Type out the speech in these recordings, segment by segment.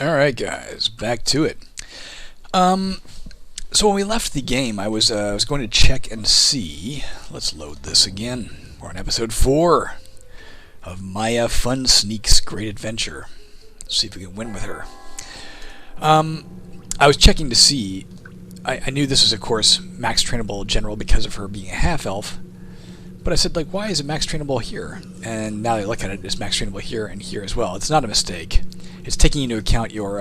Alright guys, back to it. So when we left the game, I was going to check and see. Let's load this again. We're on episode 4 of Maya Fun Sneak's Great Adventure. Let's see if we can win with her. I was checking to see. I knew this was, of course, max trainable general because of her being a half-elf. But I said, like, why is it max trainable here? And now that I look at it, it's max trainable here and here as well. It's not a mistake. It's taking into account your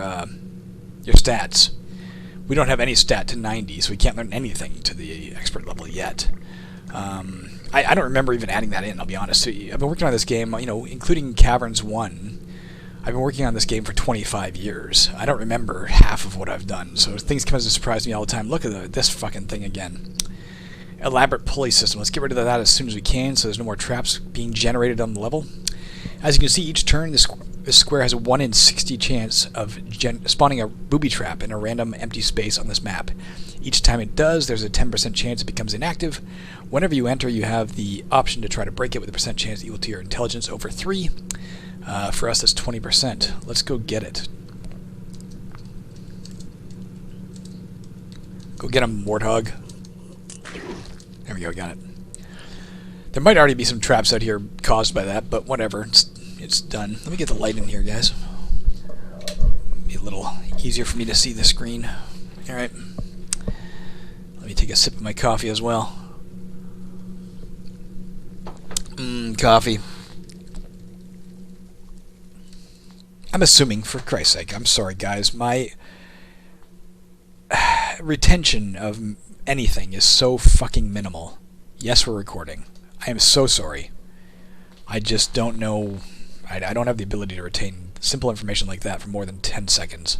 stats. We don't have any stat to 90, so we can't learn anything to the expert level yet. I don't remember even adding that in, I'll be honest. I've been working on this game, including Caverns 1. I've been working on this game for 25 years. I don't remember half of what I've done, so things come as a surprise to me all the time. Look at this fucking thing again. Elaborate pulley system. Let's get rid of that as soon as we can so there's no more traps being generated on the level. As you can see, each turn this square has a 1 in 60 chance of spawning a booby trap in a random empty space on this map. Each time it does, there's a 10% chance it becomes inactive. Whenever you enter, you have the option to try to break it with a percent chance equal to your intelligence over 3. For us, that's 20%. Let's go get it. Go get him, Warthog. There we go, got it. There might already be some traps out here caused by that, but whatever. It's done. Let me get the light in here, guys. Be a little easier for me to see the screen. Alright. Let me take a sip of my coffee as well. Coffee. I'm assuming, for Christ's sake, I'm sorry, guys. My retention of anything is so fucking minimal. Yes, we're recording. I am so sorry. I just don't know. I don't have the ability to retain simple information like that for more than 10 seconds.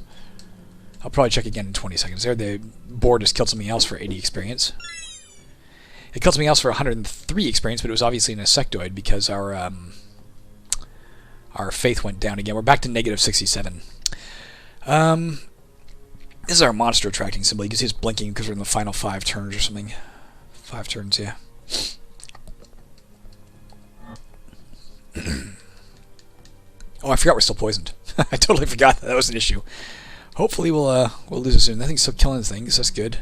I'll probably check again in 20 seconds. There, the board just killed something else for 80 experience. It killed something else for 103 experience, but it was obviously an insectoid because our faith went down again. We're back to negative 67. This is our monster attracting symbol. You can see it's blinking because we're in the final 5 turns or something. 5 turns, yeah. Oh, I forgot we're still poisoned. I totally forgot that was an issue. Hopefully we'll lose it soon. Nothing's still killing things. That's good.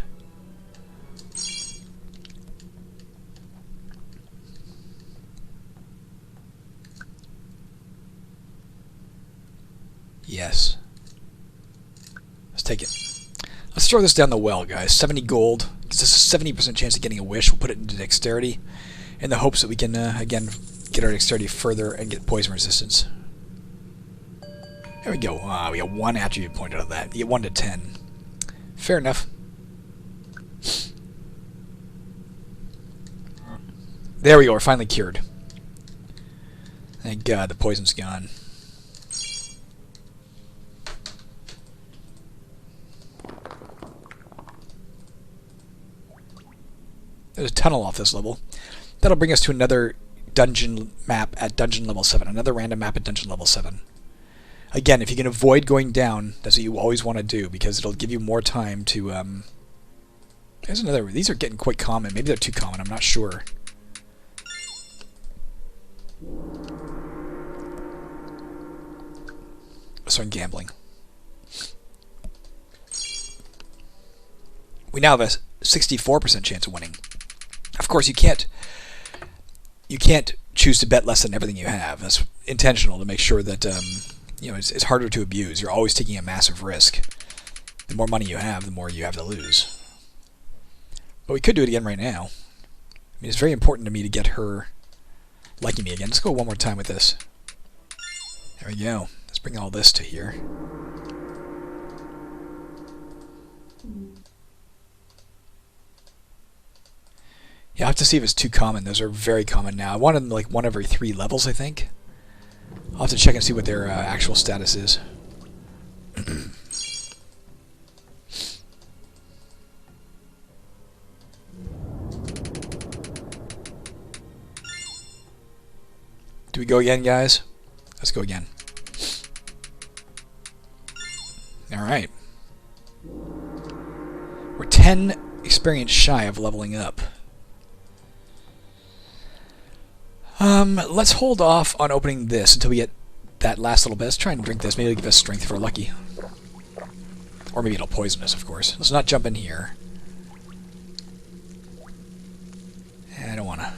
Yes. Let's take it. Let's throw this down the well, guys. 70 gold. Gives us a 70% chance of getting a wish. We'll put it into dexterity in the hopes that we can, again, get our dexterity further and get poison resistance. There we go. We got 1 attribute point out of that. You get 1 to 10. Fair enough. There we go. We're finally cured. Thank God the poison's gone. There's a tunnel off this level. That'll bring us to another dungeon map at dungeon level 7. Another random map at dungeon level 7. Again, if you can avoid going down, that's what you always want to do, because it'll give you more time to, There's another... These are getting quite common. Maybe they're too common. I'm not sure. So I'm gambling. We now have a 64% chance of winning. Of course, you can't choose to bet less than everything you have. That's intentional to make sure that it's harder to abuse. You're always taking a massive risk. The more money you have, the more you have to lose. But we could do it again right now. I mean, it's very important to me to get her liking me again. Let's go one more time with this. There we go. Let's bring all this to here. Yeah, I have to see if it's too common. Those are very common now. I wanted them like 1 every 3 levels, I think. I'll have to check and see what their actual status is. Do we go again, guys? Let's go again. Alright. We're 10 experience shy of leveling up. Let's hold off on opening this until we get that last little bit. Let's try and drink this. Maybe it'll give us strength if we're lucky. Or maybe it'll poison us, of course. Let's not jump in here. I don't want to.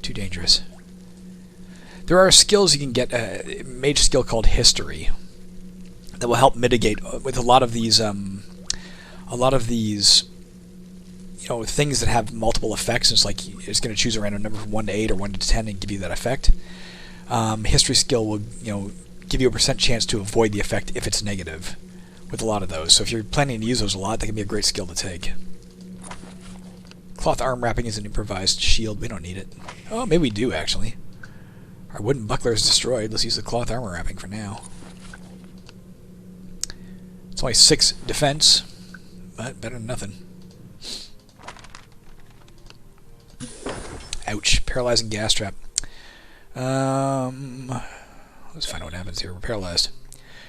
Too dangerous. There are skills you can get, a mage skill called History, that will help mitigate with a lot of these, things that have multiple effects. It's like it's going to choose a random number from 1 to 8 or 1 to 10 and give you that effect. History skill will, give you a % chance to avoid the effect if it's negative with a lot of those. So if you're planning to use those a lot, that can be a great skill to take. Cloth arm wrapping is an improvised shield. We don't need it. Oh, maybe we do, actually. Our wooden buckler is destroyed. Let's use the cloth armor wrapping for now. It's only 6 defense, but better than nothing. Ouch. Paralyzing gas trap. Let's find out what happens here. We're paralyzed.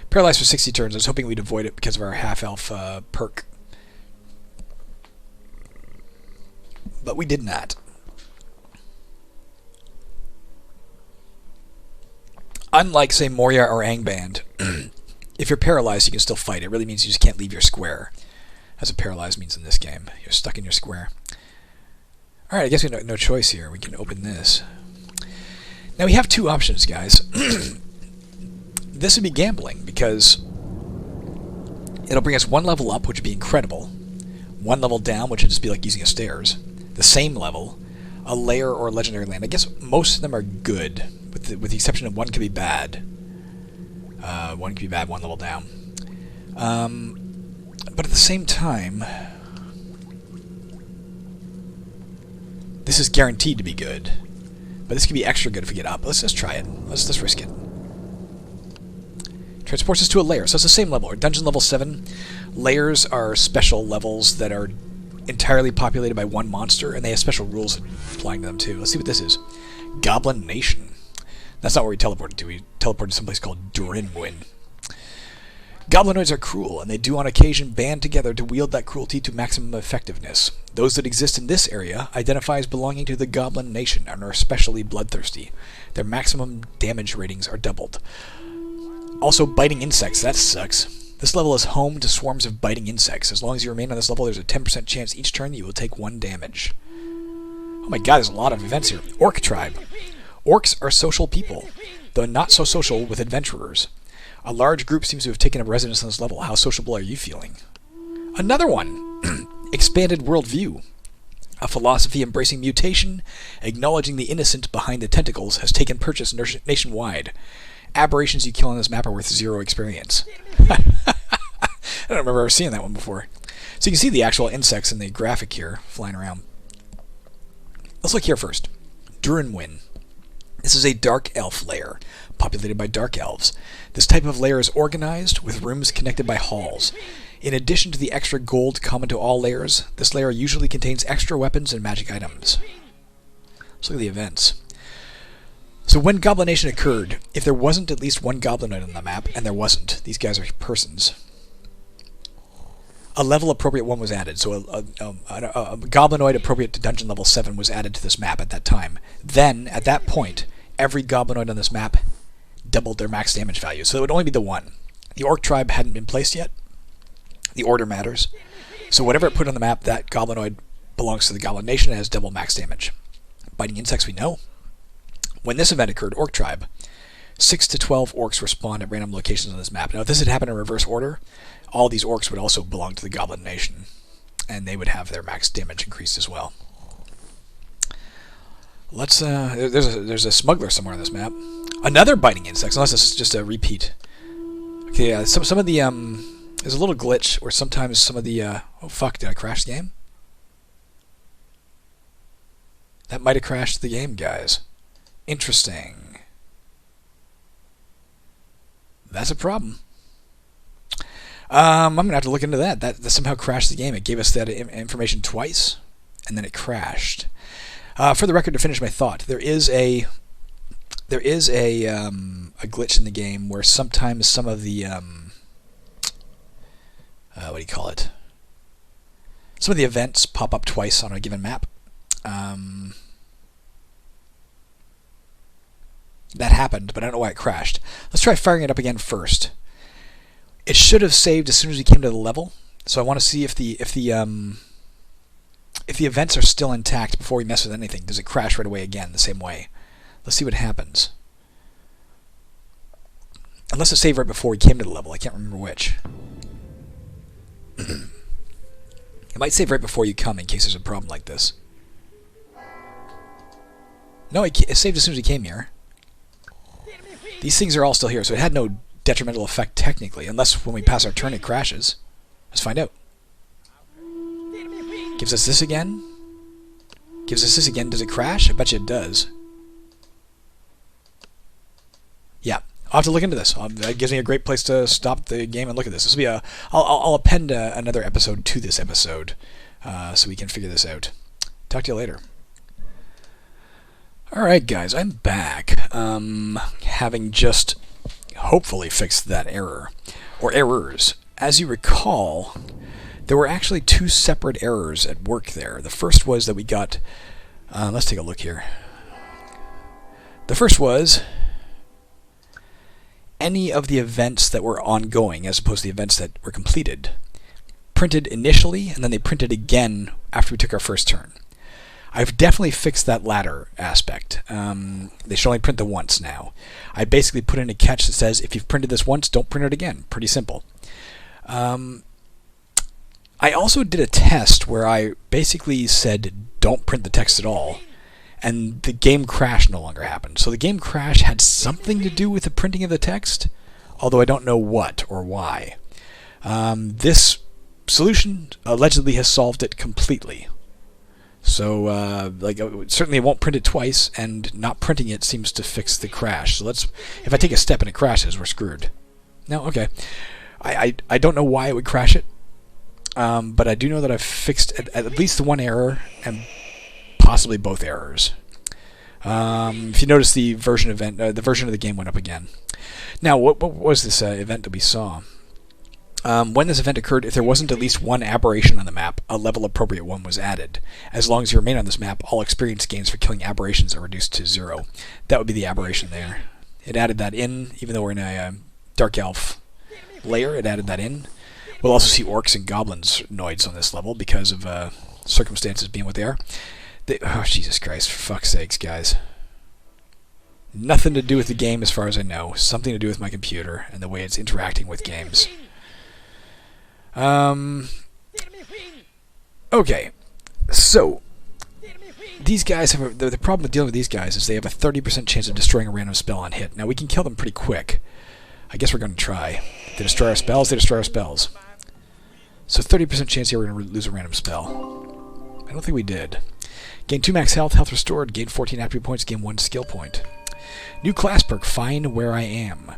Paralyzed for 60 turns. I was hoping we'd avoid it because of our half-elf perk. But we did not. Unlike, say, Moria or Angband, if you're paralyzed, you can still fight. It really means you just can't leave your square. That's what paralyzed means in this game. You're stuck in your square. Alright, I guess we have no choice here. We can open this. Now, we have 2 options, guys. This would be gambling, because it'll bring us 1 level up, which would be incredible. 1 level down, which would just be like using a stairs. The same level. A lair or a legendary land. I guess most of them are good, with the exception of 1 could be bad. 1 could be bad, 1 level down. But at the same time, this is guaranteed to be good. But this could be extra good if we get up. Let's just try it. Let's risk it. Transports us to a lair, so it's the same level. Dungeon level 7. Lairs are special levels that are entirely populated by 1 monster, and they have special rules applying to them too. Let's see what this is. Goblin Nation. That's not where we teleported to. We teleported to someplace called Durinwin. Goblinoids are cruel, and they do on occasion band together to wield that cruelty to maximum effectiveness. Those that exist in this area identify as belonging to the Goblin Nation and are especially bloodthirsty. Their maximum damage ratings are doubled. Also, biting insects. That sucks. This level is home to swarms of biting insects. As long as you remain on this level, there's a 10% chance each turn that you will take 1 damage. Oh my god, there's a lot of events here. Orc Tribe. Orcs are social people, though not so social with adventurers. A large group seems to have taken up residence on this level. How sociable are you feeling? Another one! Expanded worldview. A philosophy embracing mutation, acknowledging the innocent behind the tentacles, has taken purchase nationwide. Aberrations you kill on this map are worth 0 experience. I don't remember ever seeing that one before. So you can see the actual insects in the graphic here, flying around. Let's look here first. Durinwin. This is a dark elf lair, populated by dark elves. This type of lair is organized, with rooms connected by halls. In addition to the extra gold common to all lairs, this lair usually contains extra weapons and magic items. Let's look at the events. So when Goblination occurred, if there wasn't at least 1 goblinoid on the map, and there wasn't, these guys are persons, a level appropriate one was added. So a goblinoid appropriate to dungeon level 7 was added to this map at that time. Then, at that point, every goblinoid on this map doubled their max damage value. So it would only be the 1. The Orc Tribe hadn't been placed yet. The order matters. So whatever it put on the map, that goblinoid belongs to the Goblin Nation and has double max damage. Biting insects we know. When this event occurred, Orc Tribe, 6 to 12 orcs were spawned at random locations on this map. Now, if this had happened in reverse order, all these orcs would also belong to the Goblin Nation, and they would have their max damage increased as well. Let's, there's a smuggler somewhere on this map. Another biting insects, unless this is just a repeat. Okay, yeah, some of the, there's a little glitch where sometimes some of the, oh fuck, did I crash the game? That might have crashed the game, guys. Interesting. That's a problem. I'm going to have to look into that. That somehow crashed the game. It gave us that information twice, and then it crashed. For the record, to finish my thought, there is a glitch in the game where sometimes some of the what do you call it? Some of the events pop up twice on a given map. That happened, but I don't know why it crashed. Let's try firing it up again first. It should have saved as soon as we came to the level. So I want to see if the events are still intact before we mess with anything. Does it crash right away again the same way? Let's see what happens. Unless it saved right before we came to the level. I can't remember which. It might save right before you come in case there's a problem like this. No, it saved as soon as we came here. These things are all still here, so it had no detrimental effect technically, unless when we pass our turn it crashes. Let's find out. Gives us this again. Gives us this again. Does it crash? I bet you it does. Yeah. I'll have to look into this. That gives me a great place to stop the game and look at this. This will be a. I'll append another episode to this episode, so we can figure this out. Talk to you later. All right, guys, I'm back. Having just hopefully fixed that error or errors. As you recall, there were actually two separate errors at work there. The first was that we got. Let's take a look here. The first was any of the events that were ongoing, as opposed to the events that were completed, printed initially, and then they printed again after we took our first turn. I've definitely fixed that latter aspect. They should only print the once now. I basically put in a catch that says, if you've printed this once, don't print it again. Pretty simple. I also did a test where I basically said, don't print the text at all. And the game crash no longer happened. So the game crash had something to do with the printing of the text, although I don't know what or why. This solution allegedly has solved it completely. So, certainly it won't print it twice, and not printing it seems to fix the crash. So if I take a step and it crashes, we're screwed. No, okay. I don't know why it would crash it, but I do know that I've fixed at least the one error, and possibly both errors. If you notice, the version of the game went up again. Now, what was this event that we saw? When this event occurred, if there wasn't at least one aberration on the map, a level-appropriate one was added. As long as you remain on this map, all experience gains for killing aberrations are reduced to 0. That would be the aberration there. It added that in, even though we're in a Dark Elf layer, it added that in. We'll also see orcs and goblins noids on this level because of circumstances being what they are. Oh, Jesus Christ, for fuck's sakes, guys. Nothing to do with the game as far as I know. Something to do with my computer and the way it's interacting with games. Okay, so these guys have the problem with dealing with these guys is they have a 30% chance of destroying a random spell on hit. Now we can kill them pretty quick. I guess we're going to try. They destroy our spells, they destroy our spells. So 30% chance here we're going to lose a random spell. I don't think we did. Gain 2 max health, health restored, gain 14 attribute points, gain 1 skill point. New class perk, Find Where I Am.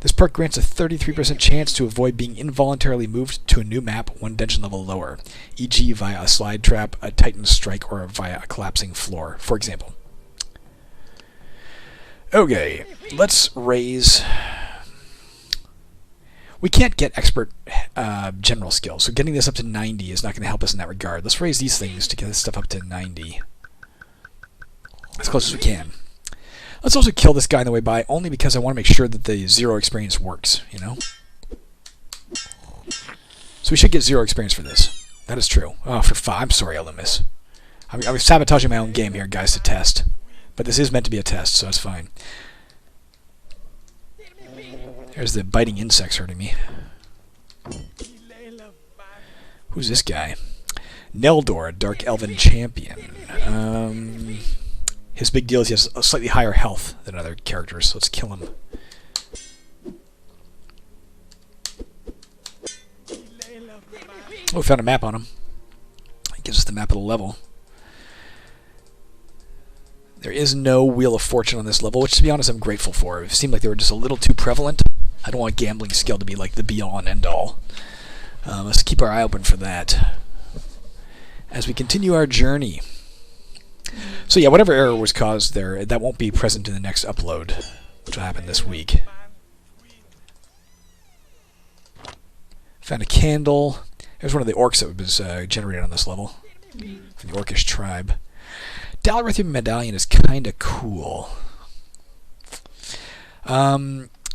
This perk grants a 33% chance to avoid being involuntarily moved to a new map 1 dungeon level lower, e.g. via a slide trap, a titan strike, or via a collapsing floor, for example. Okay, let's raise... We can't get expert general skill, so getting this up to 90 is not going to help us in that regard. Let's raise these things to get this stuff up to 90. As close as we can. Let's also kill this guy on the way by, only because I want to make sure that the 0 experience works, you know? So we should get 0 experience for this. That is true. Oh, I'm sorry, Illumis. I'm sabotaging my own game here, guys, to test. But this is meant to be a test, so it's fine. There's the biting insects hurting me. Who's this guy? Neldor, a Dark Elven champion. His big deal is he has a slightly higher health than other characters, so let's kill him. Oh, we found a map on him. It gives us the map of the level. There is no Wheel of Fortune on this level, which, to be honest, I'm grateful for. It seemed like they were just a little too prevalent. I don't want gambling skill to be like the be-all and end-all. Let's keep our eye open for that as we continue our journey. So yeah, whatever error was caused there, that won't be present in the next upload, which will happen this week. Found a candle. There's one of the orcs that was generated on this level from the Orcish tribe. Dalrithium medallion is kind of cool.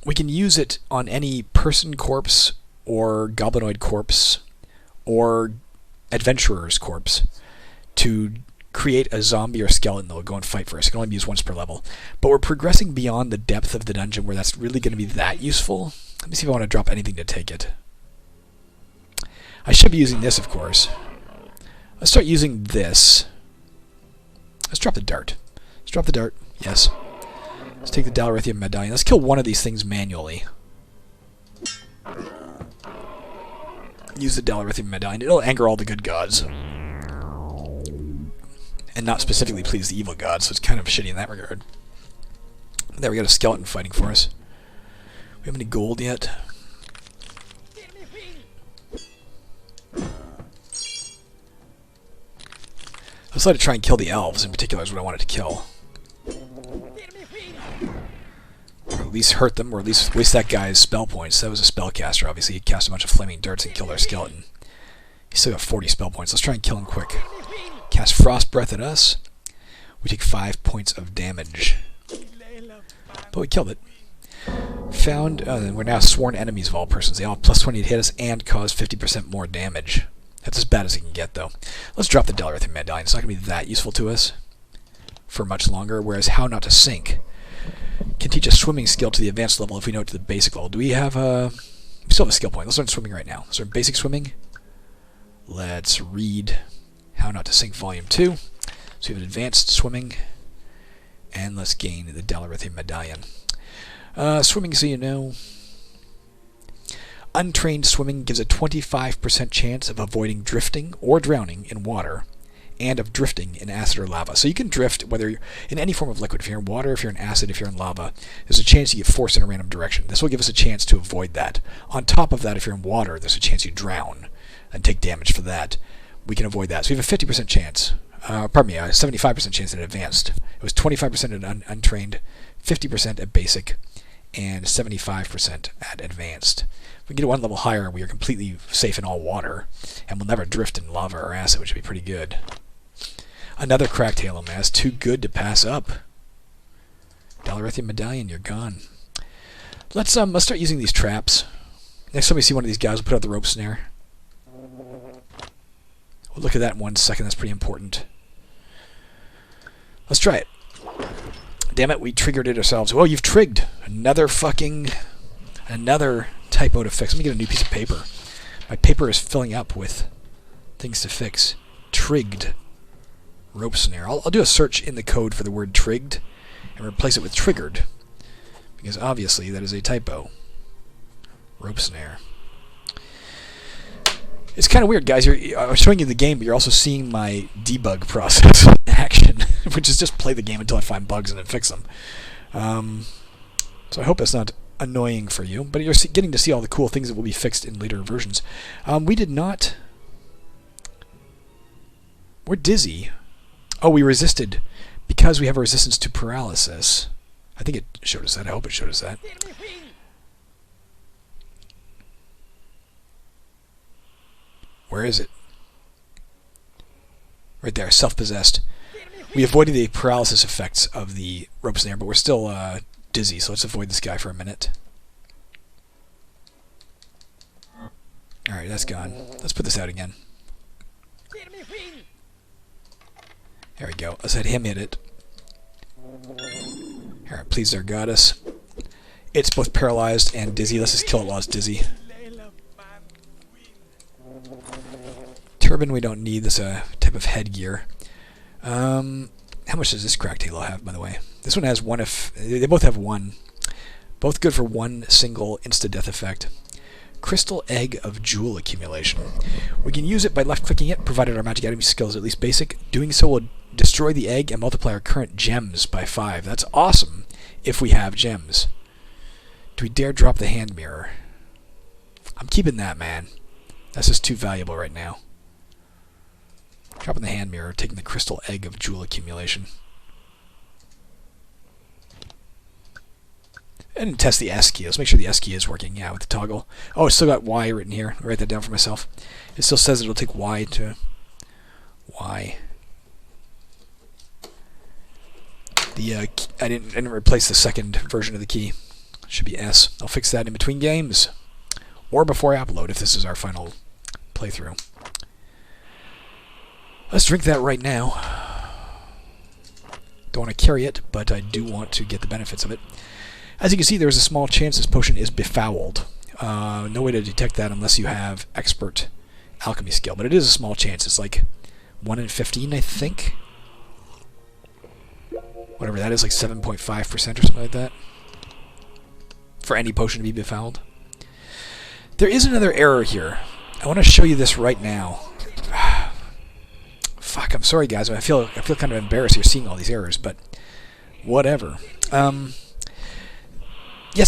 We can use it on any person, corpse, or Goblinoid Corpse or Adventurer's Corpse to create a zombie or skeleton that will go and fight for us. It can only be used once per level. But we're progressing beyond the depth of the dungeon where that's really going to be that useful. Let me see if I want to drop anything to take it. I should be using this, of course. Let's start using this. Let's drop the dart. Let's drop the dart. Yes. Let's take the Dalarithium Medallion. Let's kill one of these things manually. Use the Dalarithium Medallion. It'll anger all the good gods. And not specifically please the evil gods, so it's kind of shitty in that regard. There, we got a skeleton fighting for us. We have any gold yet? I decided to try and kill the elves in particular is what I wanted to kill. Or at least hurt them, or at least waste that guy's spell points. That was a spellcaster, obviously. He cast a bunch of flaming darts and killed our skeleton. He's still got 40 spell points. Let's try and kill him quick. Cast Frost Breath at us. We take 5 points of damage. But we killed it. Found, we're now sworn enemies of all persons. They all have plus 20 to hit us and cause 50% more damage. That's as bad as it can get, though. Let's drop the Dalarithium Medallion. It's not going to be that useful to us for much longer, whereas How Not to Sink can teach a swimming skill to the advanced level if we know it to the basic level. Do we have a... We still have a skill point. Let's learn swimming right now. Let's learn basic swimming. Let's read How Not to Sink Volume 2. So we have advanced swimming. And let's gain the Dalarithium Medallion. Swimming, so you know... Untrained swimming gives a 25% chance of avoiding drifting or drowning in water, and of drifting in acid or lava. So you can drift whether you're in any form of liquid. If you're in water, if you're in acid, if you're in lava, there's a chance you get forced in a random direction. This will give us a chance to avoid that. On top of that, if you're in water, there's a chance you drown and take damage for that. We can avoid that. So we have a 50% chance. A 75% chance in advanced. It was 25% at untrained, 50% at basic, and 75% at advanced. If we get it one level higher, we are completely safe in all water, and we'll never drift in lava or acid, which would be pretty good. Another cracked Halo Mask, too good to pass up. Dalarithium Medallion, you're gone. Let's start using these traps. Next time we see one of these guys, we'll put out the rope snare. We'll look at that in 1 second, that's pretty important. Let's try it. Damn it, we triggered it ourselves. Oh, you've trigged. Another typo to fix. Let me get a new piece of paper. My paper is filling up with things to fix. Trigged. Rope snare. I'll do a search in the code for the word trigged and replace it with triggered, because obviously that is a typo. Rope snare. It's kind of weird, guys. I'm showing you the game, but you're also seeing my debug process in action, which is just play the game until I find bugs and then fix them. So I hope that's not annoying for you, but you're getting to see all the cool things that will be fixed in later versions. We did not... We're dizzy. Oh, we resisted because we have a resistance to paralysis. I think it showed us that. I hope it showed us that. Where is it? Right there, self-possessed. We avoided the paralysis effects of the rope snare, but we're still dizzy, so let's avoid this guy for a minute. Alright, that's gone. Let's put this out again. There we go. Let's let him hit it. Alright, please, our goddess. It's both paralyzed and dizzy. Let's just kill it while it's dizzy. Turban we don't need. This type of headgear. How much does this cracked halo have, by the way? This one has one. If they both have one. Both good for one single insta-death effect. Crystal Egg of Jewel Accumulation. We can use it by left-clicking it, provided our magic item skill is at least basic. Doing so will destroy the egg and multiply our current gems by 5. That's awesome if we have gems. Do we dare drop the hand mirror? I'm keeping that, man. That's just too valuable right now. Dropping the hand mirror, taking the Crystal Egg of Jewel Accumulation. And test the S key. Let's make sure the S key is working. Yeah, with the toggle. Oh, it's still got Y written here. I'll write that down for myself. It still says it'll take Y to Y. I didn't replace the second version of the key. It should be S. I'll fix that in between games. or before I upload if this is our final playthrough. Let's drink that right now. Don't want to carry it, but I do want to get the benefits of it. As you can see, there's a small chance this potion is befouled. No way to detect that unless you have expert alchemy skill, but it is a small chance. It's like 1 in 15, I think. Whatever that is, like 7.5% or something like that. For any potion to be befouled. There is another error here. I want to show you this right now. Fuck, I'm sorry guys, I feel kind of embarrassed here seeing all these errors, but whatever. Yes,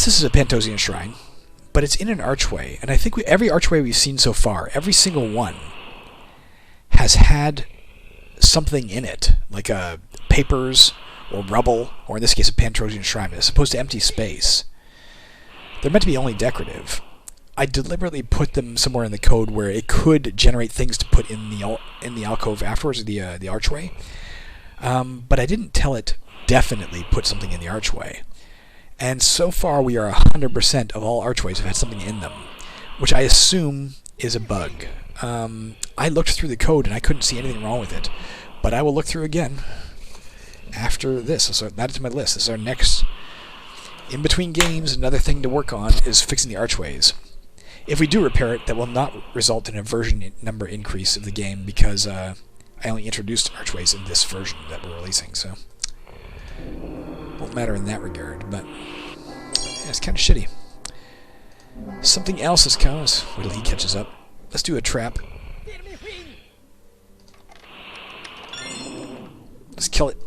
this is a Pantosian Shrine, but it's in an archway, and I think every archway we've seen so far, every single one, has had something in it, like papers or rubble, or in this case a Pantosian Shrine, as opposed to empty space. They're meant to be only decorative. I deliberately put them somewhere in the code where it could generate things to put in the alcove afterwards, the archway. But I didn't tell it definitely put something in the archway. And so far we are 100% of all archways have had something in them, which I assume is a bug. I looked through the code and I couldn't see anything wrong with it, but I will look through again after this. So add it to my list. This is our next, in between games, another thing to work on is fixing the archways. If we do repair it, that will not result in a version number increase of the game because I only introduced archways in this version that we're releasing, so won't matter in that regard, but yeah, it's kind of shitty. Something else has come. Wait till he catches up. Let's do a trap. Let's kill it.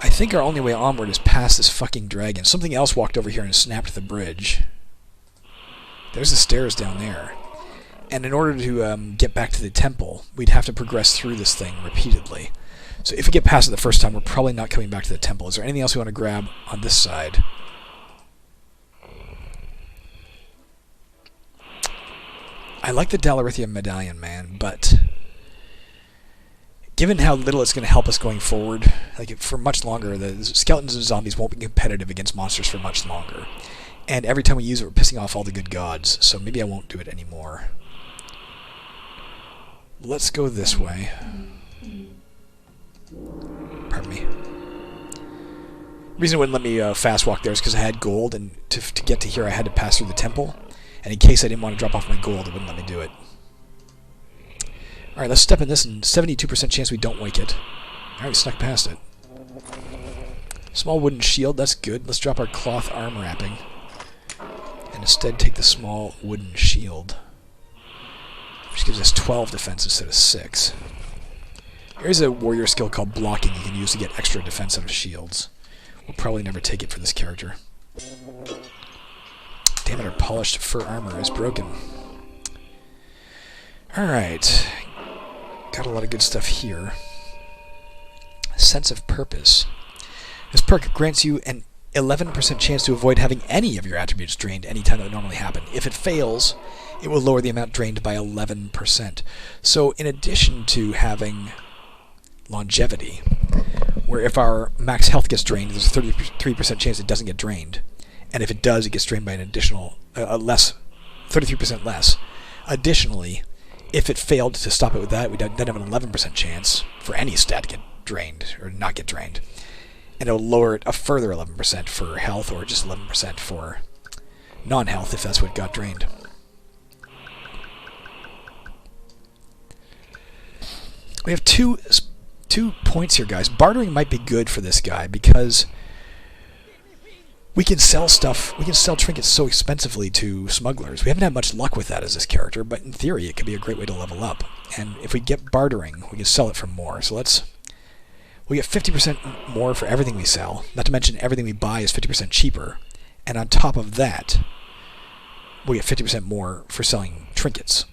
I think our only way onward is past this fucking dragon. Something else walked over here and snapped the bridge. There's the stairs down there. And in order to get back to the temple, we'd have to progress through this thing repeatedly. So if we get past it the first time, we're probably not coming back to the temple. Is there anything else we want to grab on this side? I like the Dalarithium medallion, man, but given how little it's going to help us going forward, like for much longer, the skeletons and zombies won't be competitive against monsters for much longer. And every time we use it, we're pissing off all the good gods, so maybe I won't do it anymore. Let's go this way. Pardon me. The reason it wouldn't let me fast walk there is because I had gold, and to get to here I had to pass through the temple. And in case I didn't want to drop off my gold, it wouldn't let me do it. Alright, let's step in this, and 72% chance we don't wake it. Alright, we snuck past it. Small wooden shield, that's good. Let's drop our cloth arm wrapping. And instead take the small wooden shield. Which gives us 12 defense instead of 6. Here's a warrior skill called blocking you can use to get extra defense out of shields. We'll probably never take it for this character. Damn it, our polished fur armor is broken. Alright. Got a lot of good stuff here. Sense of purpose. This perk grants you an 11% chance to avoid having any of your attributes drained anytime that would normally happen. If it fails, it will lower the amount drained by 11%. So in addition to having longevity, where if our max health gets drained, there's a 33% chance it doesn't get drained. And if it does, it gets drained by an additional, 33% less. Additionally, if it failed to stop it with that, we'd then have an 11% chance for any stat to get drained, or not get drained. And it'll lower it a further 11% for health, or just 11% for non-health if that's what got drained. We have two points here, guys. Bartering might be good for this guy, because we can sell stuff, we can sell trinkets so expensively to smugglers. We haven't had much luck with that as this character, but in theory it could be a great way to level up. And if we get bartering, we can sell it for more. So we get 50% more for everything we sell, not to mention everything we buy is 50% cheaper. And on top of that, we get 50% more for selling trinkets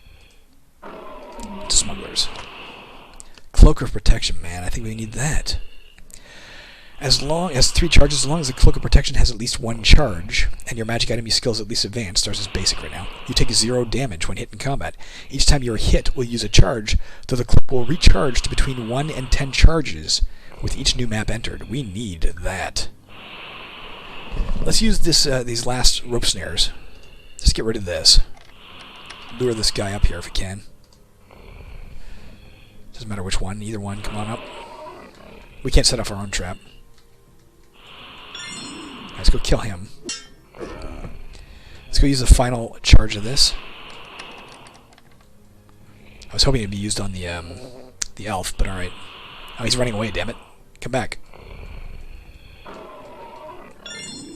to smugglers. Cloak of Protection, man, I think we need that. As long as 3 charges, as long as the Cloak of Protection has at least 1 charge, and your magic item skill is at least advanced, starts as basic right now, you take 0 damage when hit in combat. Each time you are hit, will use a charge, though the cloak will recharge to between 1 and 10 charges with each new map entered. We need that. Let's use this these last rope snares. Just get rid of this. Lure this guy up here if we can. Doesn't matter which one, either one. Come on up. We can't set off our own trap. Let's go kill him. Let's go use the final charge of this. I was hoping it'd be used on the elf, but alright. Oh, he's running away, damn it. Come back.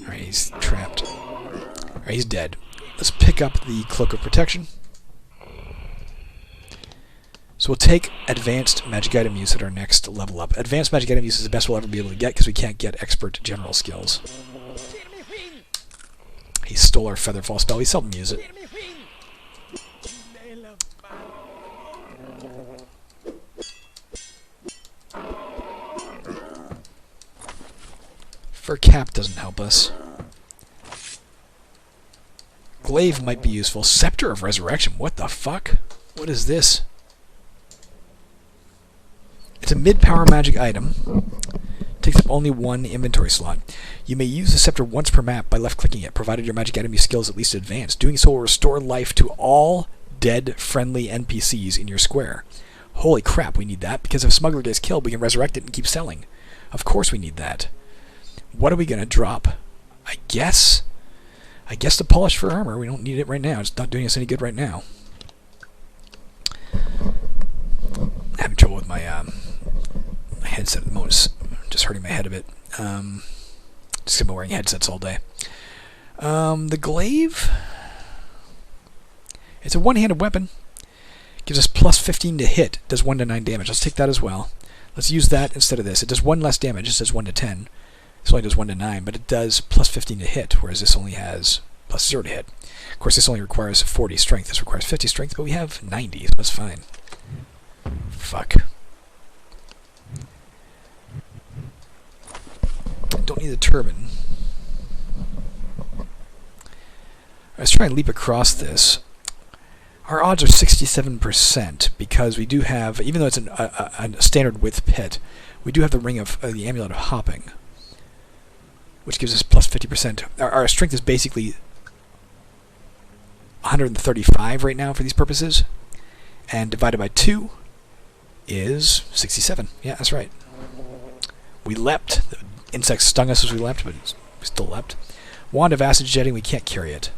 Alright, he's trapped. Alright, he's dead. Let's pick up the Cloak of Protection. So we'll take Advanced Magic Item Use at our next level up. Advanced Magic Item Use is the best we'll ever be able to get because we can't get Expert General skills. He stole our Featherfall spell. We seldom use it. Fur Cap doesn't help us. Glaive might be useful. Scepter of Resurrection. What the fuck? What is this? It's a mid-power magic item. Takes up only one inventory slot. You may use the scepter once per map by left-clicking it, provided your magic item use skill is at least advanced. Doing so will restore life to all dead friendly NPCs in your square. Holy crap, we need that, because if a smuggler gets killed, we can resurrect it and keep selling. Of course we need that. What are we going to drop? I guess the polish for armor. We don't need it right now. It's not doing us any good right now. I'm having trouble with my headset at the moment. Just hurting my head a bit. Just 'cause I've been wearing headsets all day. The glaive. It's a one-handed weapon. Gives us plus 15 to hit. Does 1 to 9 damage. Let's take that as well. Let's use that instead of this. It does 1 less damage. It says 1 to 10. This only does 1 to 9, but it does plus 15 to hit, whereas this only has plus 0 to hit. Of course, this only requires 40 strength. This requires 50 strength, but we have 90, so that's fine. Fuck. Don't need the turban. Let's try and leap across this. Our odds are 67% because we do have, even though it's a standard width pit, we do have the ring of the amulet of hopping, which gives us plus 50%. Our strength is basically 135 right now for these purposes, and divided by 2 is 67. Yeah, that's right. We leapt. The insects stung us as we leapt, but we still leapt. Wand of acid jetting, we can't carry it.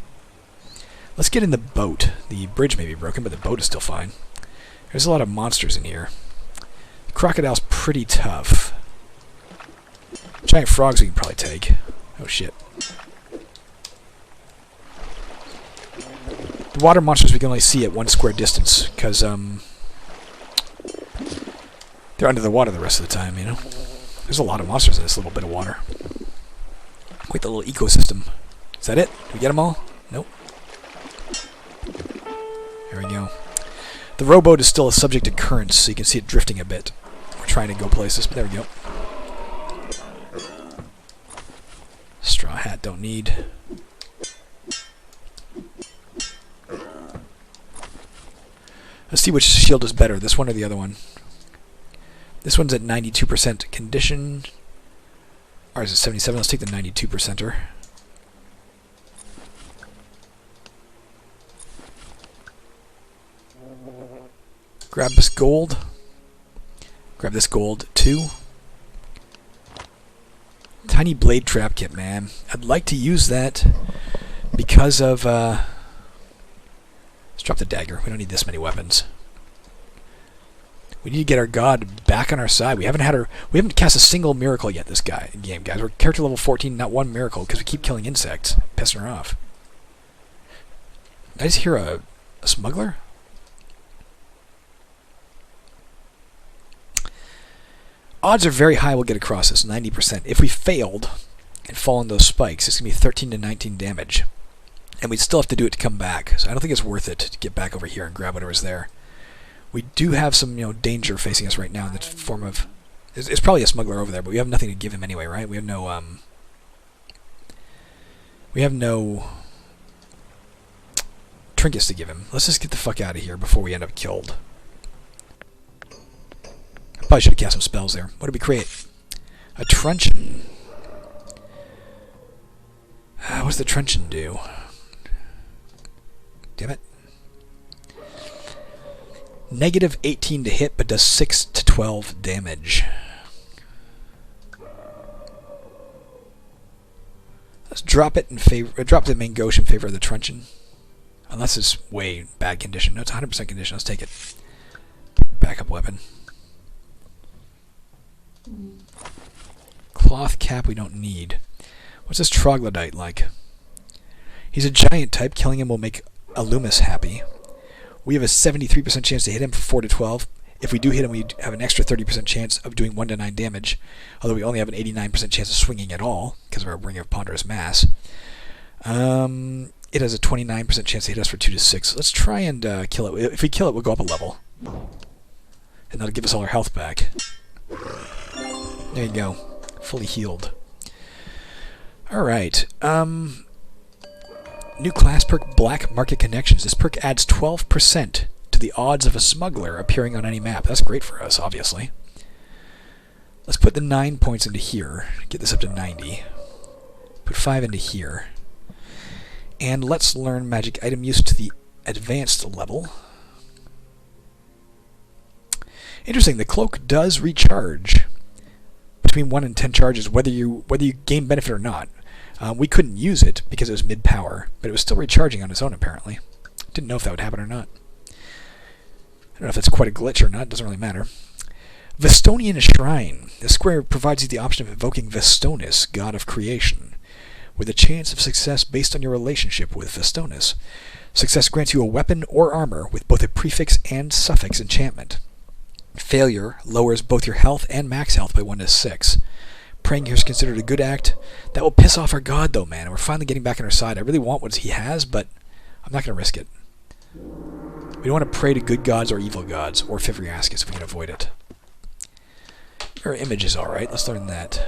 Let's get in the boat. The bridge may be broken, but the boat is still fine. There's a lot of monsters in here. The crocodile's pretty tough. Giant frogs we can probably take. Oh shit. The water monsters we can only see at 1 square distance, because they're under the water the rest of the time, you know? There's a lot of monsters in this little bit of water. Quite the little ecosystem. Is that it? Did we get them all? Nope. There we go. The rowboat is still subject to currents, so you can see it drifting a bit. We're trying to go places, but there we go. Straw hat, don't need. Let's see which shield is better, this one or the other one. This one's at 92% condition. Ours is 77. Let's take the 92%er. Grab this gold. Grab this gold too. Tiny blade trap kit, man. I'd like to use that because of... let's drop the dagger. We don't need this many weapons. We need to get our god back on our side. We haven't cast a single miracle yet this game, guys. We're character level 14, not one miracle, because we keep killing insects, pissing her off. Did I just hear a smuggler? Odds are very high we'll get across this, 90%. If we failed and fall on those spikes, it's going to be 13 to 19 damage. And we'd still have to do it to come back. So I don't think it's worth it to get back over here and grab whatever's there. We do have some, danger facing us right now in the form of... It's probably a smuggler over there, but we have nothing to give him anyway, right? We have no, trinkets to give him. Let's just get the fuck out of here before we end up killed. Probably should have cast some spells there. What did we create? A truncheon. What's the truncheon do? Damn it. Negative 18 to hit, but does 6 to 12 damage. Let's drop it in favor. Drop the main gauche in favor of the truncheon. Unless it's way bad condition. No, it's 100% condition. Let's take it. Backup weapon. Cloth cap we don't need. What's this troglodyte like? He's a giant type. Killing him will make Alumis happy. We have a 73% chance to hit him for 4 to 12. If we do hit him, we have an extra 30% chance of doing 1 to 9 damage. Although we only have an 89% chance of swinging at all because of our Ring of Ponderous Mass. It has a 29% chance to hit us for 2 to 6. Let's try and kill it. If we kill it, we'll go up a level. And that'll give us all our health back. There you go. Fully healed. Alright. New class perk, Black Market Connections. This perk adds 12% to the odds of a smuggler appearing on any map. That's great for us, obviously. Let's put the 9 points into here. Get this up to 90. Put 5 into here. And let's learn magic item use to the advanced level. Interesting, the cloak does recharge between 1 and 10 charges, whether you gain benefit or not. We couldn't use it because it was mid-power, but it was still recharging on its own, apparently. Didn't know if that would happen or not. I don't know if that's quite a glitch or not, it doesn't really matter. Pantosian Shrine. This square provides you the option of invoking Vastonis, god of creation, with a chance of success based on your relationship with Vastonis. Success grants you a weapon or armor with both a prefix and suffix enchantment. Failure lowers both your health and max health by 1 to 6. Praying here is considered a good act. That will piss off our god, though, man. We're finally getting back on our side. I really want what he has, but I'm not going to risk it. We don't want to pray to good gods or evil gods, or Fivriascus if we can avoid it. Our image is alright. Let's learn that.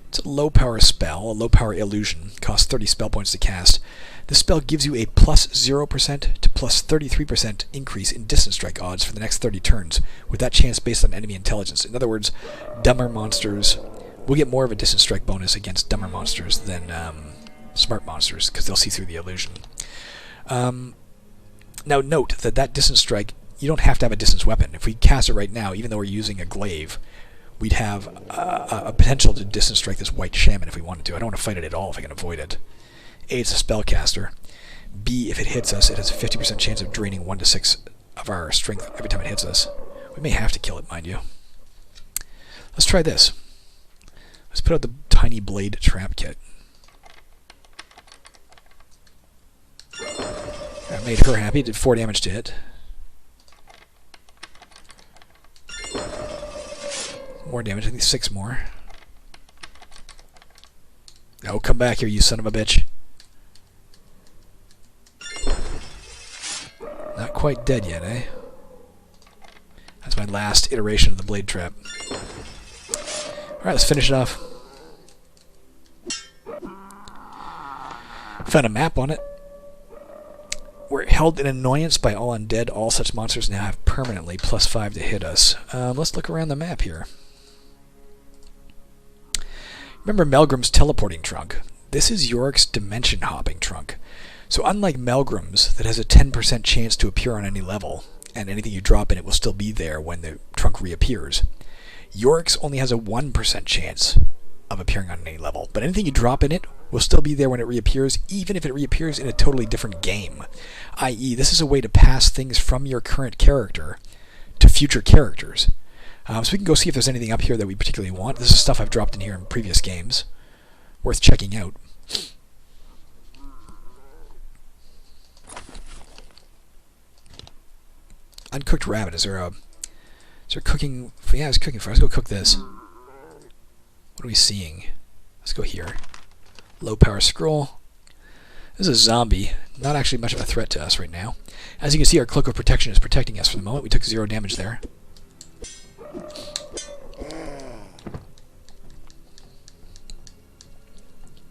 It's a low-power spell, a low-power illusion. Costs 30 spell points to cast. This spell gives you a plus 0% to plus 33% increase in distance strike odds for the next 30 turns, with that chance based on enemy intelligence. In other words, dumber monsters will get more of a distance strike bonus against dumber monsters than smart monsters, because they'll see through the illusion. Now note that distance strike, you don't have to have a distance weapon. If we cast it right now, even though we're using a glaive, we'd have a potential to distance strike this white shaman if we wanted to. I don't want to fight it at all if I can avoid it. A, it's a spellcaster. B, if it hits us, it has a 50% chance of draining 1 to 6 of our strength every time it hits us. We may have to kill it, mind you. Let's try this. Let's put out the tiny blade trap kit. That made her happy. Did 4 damage to it. More damage. I think 6 more. Oh, come back here, you son of a bitch. Not quite dead yet, eh? That's my last iteration of the blade trap. Alright, let's finish it off. Found a map on it. We're held in annoyance by all undead. All such monsters now have permanently plus 5 to hit us. Let's look around the map here. Remember Melgrim's teleporting trunk? This is Yorick's dimension hopping trunk. So unlike Melgrim's, that has a 10% chance to appear on any level, and anything you drop in it will still be there when the trunk reappears, Yorick's only has a 1% chance of appearing on any level, but anything you drop in it will still be there when it reappears, even if it reappears in a totally different game. I.e., this is a way to pass things from your current character to future characters. So we can go see if there's anything up here that we particularly want. This is stuff I've dropped in here in previous games. Worth checking out. Uncooked rabbit. Is there cooking? Yeah, it's cooking for us. Let's go cook this. What are we seeing? Let's go here. Low power scroll. This is a zombie. Not actually much of a threat to us right now. As you can see, our Cloak of Protection is protecting us for the moment. We took 0 damage there.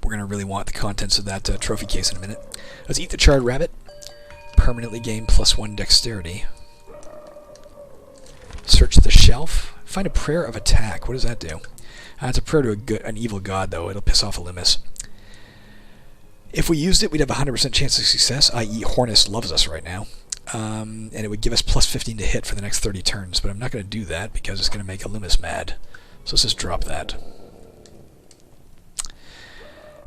We're going to really want the contents of that trophy case in a minute. Let's eat the charred rabbit. Permanently gain +1 dexterity. Search the shelf. Find a prayer of attack. What does that do? It's a prayer to an evil god, though. It'll piss off a Loomis. If we used it, we'd have a 100% chance of success, i.e. Hornus loves us right now. And it would give us plus 15 to hit for the next 30 turns, but I'm not going to do that because it's going to make a Loomis mad. So let's just drop that.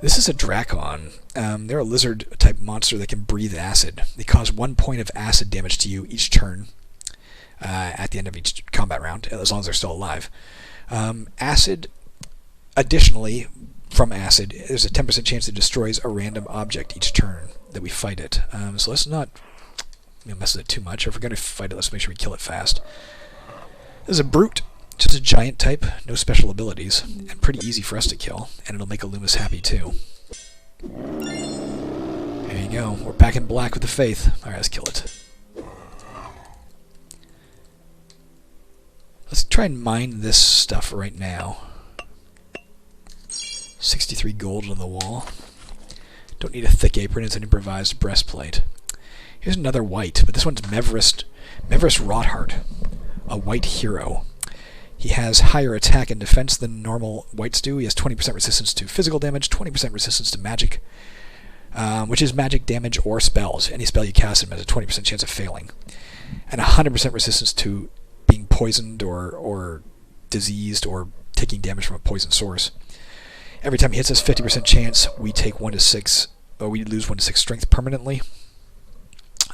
This is a Drakon. They're a lizard-type monster that can breathe acid. They cause 1 point of acid damage to you each turn at the end of each combat round, as long as they're still alive. Acid, additionally, from acid, there's a 10% chance it destroys a random object each turn that we fight it. So let's not mess with it too much. Or if we're going to fight it, let's make sure we kill it fast. This is a brute, just a giant type, no special abilities, and pretty easy for us to kill, and it'll make a Loomis happy too. There you go. We're back in black with the faith. Alright, let's kill it. Let's try and mine this stuff right now. 63 gold on the wall. Don't need a thick apron, it's an improvised breastplate. Here's another white, but this one's Meverist Rotheart, a white hero. He has higher attack and defense than normal whites do. He has 20% resistance to physical damage, 20% resistance to magic, which is magic damage or spells. Any spell you cast him has a 20% chance of failing. And 100% resistance to being poisoned or diseased or taking damage from a poison source. Every time he hits us, 50% chance we take 1 to 6, or we lose 1 to 6 strength permanently.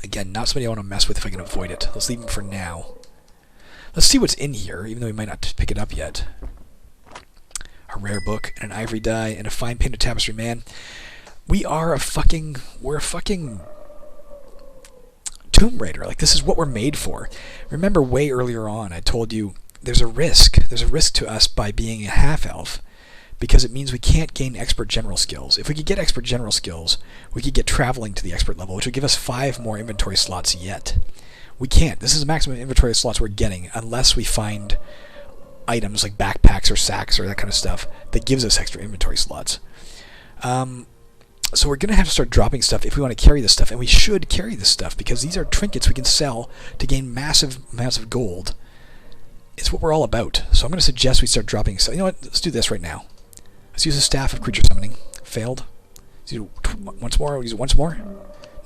Again, not somebody I want to mess with if I can avoid it. Let's leave him for now. Let's see what's in here, even though we might not pick it up yet. A rare book, and an ivory die, and a fine painted tapestry. Man, we're a fucking Tomb Raider. Like, this is what we're made for. Remember way earlier on, I told you there's a risk. There's a risk to us by being a half-elf, because it means we can't gain expert general skills. If we could get expert general skills, we could get traveling to the expert level, which would give us 5 more inventory slots yet. We can't. This is the maximum inventory slots we're getting unless we find items like backpacks or sacks or that kind of stuff that gives us extra inventory slots. So we're going to have to start dropping stuff if we want to carry this stuff, and we should carry this stuff because these are trinkets we can sell to gain massive amounts of gold. It's what we're all about. So I'm going to suggest we start dropping stuff. You know what? Let's do this right now. Let's use a Staff of Creature Summoning. Failed. Let's use it once more. We'll use it once more.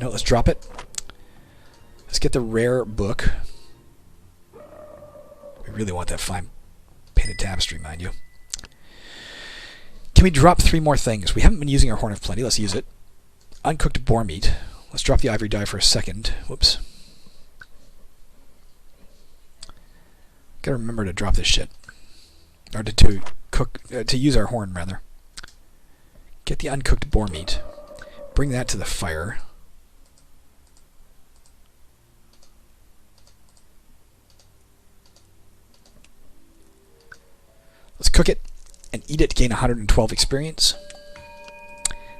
No, let's drop it. Let's get the rare book. We really want that fine painted tapestry, mind you. Can we drop 3 more things? We haven't been using our Horn of Plenty. Let's use it. Uncooked boar meat. Let's drop the ivory die for a second. Whoops. Gotta remember to drop this shit. Or to use our horn, rather. Get the uncooked boar meat. Bring that to the fire. Let's cook it and eat it to gain 112 experience.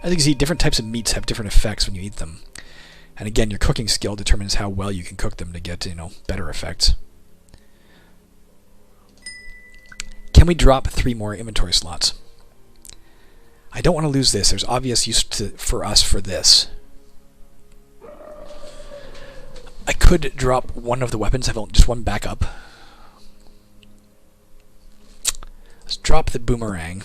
As you can see, different types of meats have different effects when you eat them. And again, your cooking skill determines how well you can cook them to get, better effects. Can we drop 3 more inventory slots? I don't want to lose this. There's obvious use for us for this. I could drop one of the weapons, have just one backup. Let's drop the boomerang.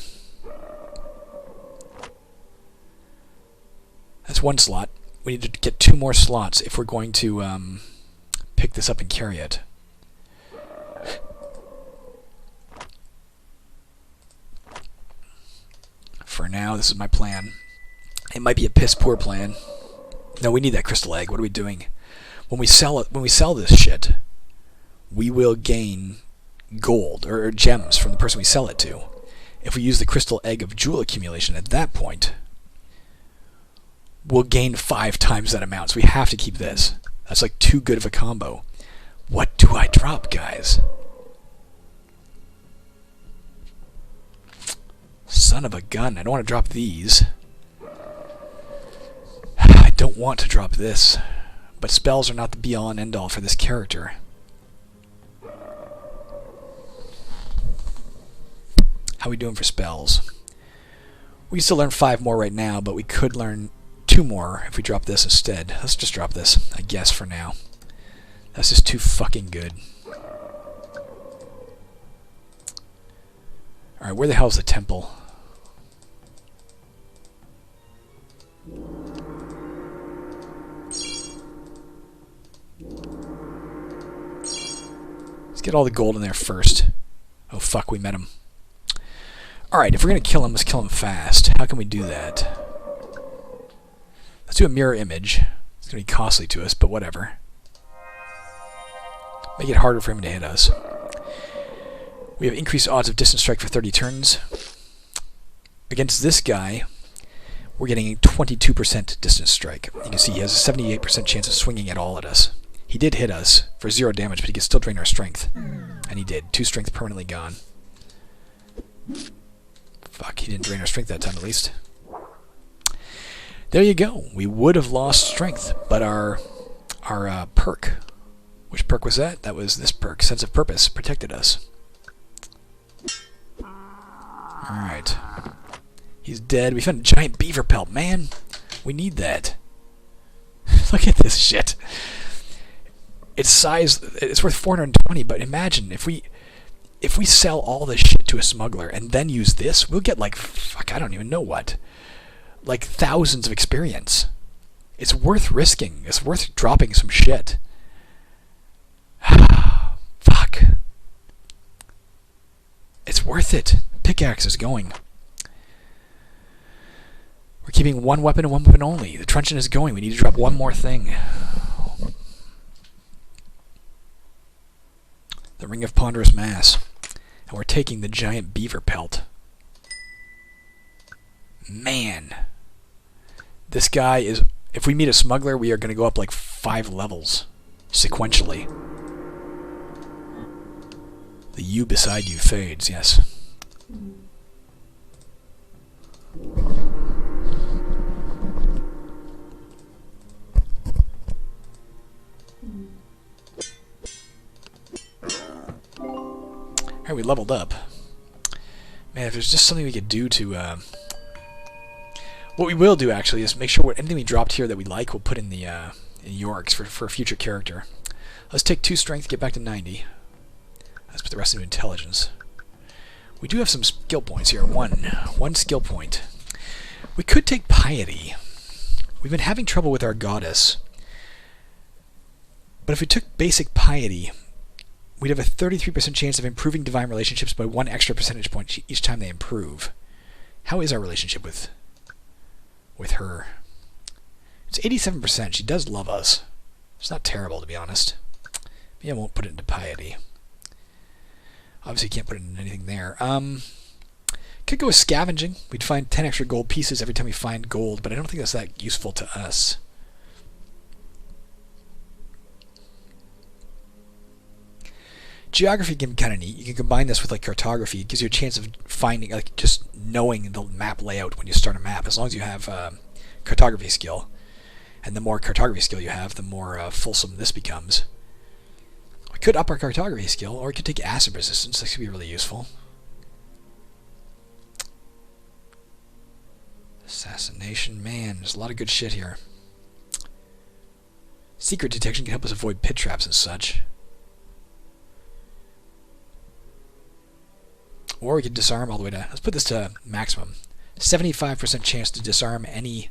That's 1 slot. We need to get 2 more slots if we're going to pick this up and carry it. For now, this is my plan. It might be a piss poor plan. No, we need that crystal egg. What are we doing? When we sell this shit, we will gain gold or gems from the person we sell it to. If we use the crystal egg of jewel accumulation at that point, we'll gain 5 times that amount. So we have to keep this. That's like too good of a combo. What do I drop, guys? Son of a gun. I don't want to drop these. I don't want to drop this. But spells are not the be-all and end-all for this character. How are we doing for spells? We can still learn 5 more right now, but we could learn 2 more if we drop this instead. Let's just drop this, I guess, for now. That's just too fucking good. Alright, where the hell is the temple? Let's get all the gold in there first. Oh fuck, we met him. Alright, if we're gonna kill him, let's kill him fast. How can we do that? Let's do a mirror image. It's gonna be costly to us, but whatever. Make it harder for him to hit us. We have increased odds of distance strike for 30 turns. Against this guy, we're getting a 22% distance strike. You can see he has a 78% chance of swinging at all at us. He did hit us for 0 damage, but he could still drain our strength. And he did. 2 strength permanently gone. Fuck, he didn't drain our strength that time at least. There you go. We would have lost strength, but our perk. Which perk was that? That was this perk. Sense of Purpose protected us. Alright. He's dead. We found a giant beaver pelt. Man, we need that. Look at this shit. It's worth 420, but imagine if we sell all this shit to a smuggler and then use this, we'll get like, fuck, I don't even know what. Like thousands of experience. It's worth risking. It's worth dropping some shit. Fuck. It's worth it. Pickaxe is going. We're keeping one weapon and one weapon only. The truncheon is going. We need to drop one more thing. The Ring of Ponderous Mass. And we're taking the giant beaver pelt. Man. This guy is... If we meet a smuggler, we are going to go up like 5 levels. Sequentially. The you beside you fades, yes. Alright, we leveled up. Man, if there's just something we could do to... What we will do, actually, is make sure anything we dropped here that we like, we'll put in the in York's for a future character. Let's take 2 strength, get back to 90. Let's put the rest into intelligence. We do have some skill points here. One skill point. We could take piety. We've been having trouble with our goddess. But if we took basic piety, we'd have a 33% chance of improving divine relationships by 1 extra percentage point each time they improve. How is our relationship with her? It's 87%. She does love us. It's not terrible, to be honest. Maybe I won't put it into piety. Obviously, can't put it in anything there. Could go with scavenging. We'd find 10 extra gold pieces every time we find gold, but I don't think that's that useful to us. Geography can be kind of neat. You can combine this with like cartography. It gives you a chance of finding, like, just knowing the map layout when you start a map, as long as you have cartography skill. And the more cartography skill you have, the more fulsome this becomes. We could up our cartography skill, or we could take acid resistance. This could be really useful. Assassination, man, there's a lot of good shit here. Secret detection can help us avoid pit traps and such. Or we could disarm all the way to... Let's put this to maximum. 75% chance to disarm any